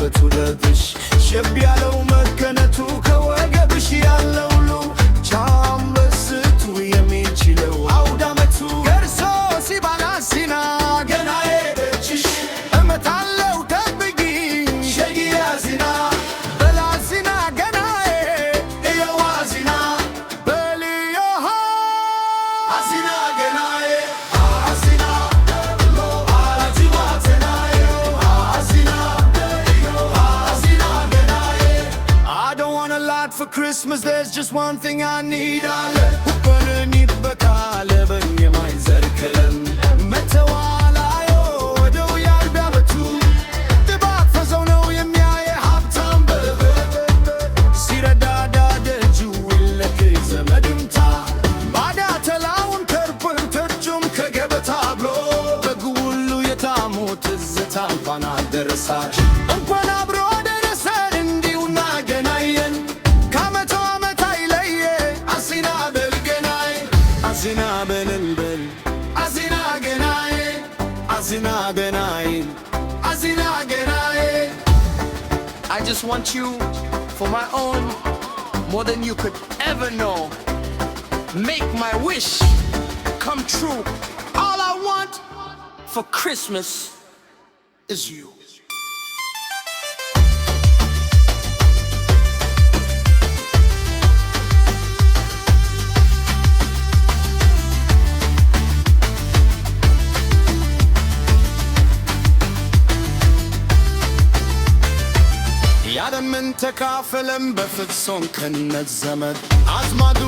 ቀለበቱ ለብሽ ሸብ ያለው መከነቱ ከወገብሽ ያለው ሉ ቻም በስቱ የሚችለው አውደ ዓመቱ ገርሶ ሲባላ ሲና ገናዬ ደጅሽ እመታለው ጠብቂኝ ሸጊያ ዚና በላዚና ገናዬ እየዋ ዚና በልዮሃ አዚና ገናዬ አዚና አዚዋ ተናዬ አዚና አዚና ገናዬ I don't want a lot for Christmas, there's just one thing I need. ሁበንን ይበቃል በየማይዘርክልን መተዋላዮ ወደው ያርቢያ በቱ ድባቅ ፈዘው ነው የሚያየ ሀብታም ሲረዳዳ ደጁ ይለክይ ዘመድምታ ባዳ ተላውን ከርብን ተርጁም ከገበታ ብሎ በግ ሁሉ የታሙ ትዝታ እንኳን አደረሳች እንኳን አብሮ ደረሰን እንዲሁና ገናየን ከዓመቱ ዓመት አይለየ አዚና በል ገናዬ አዚና በልልበል አዚና ገናዬ አዚና ገናዬ አዚና ገናዬ I just want you for my own, more than you could ever know. Make my wish come true. All I want for Christmas is you. ያለምን ተካፈለም በፍጹም ከነት ዘመድ አዝማዱ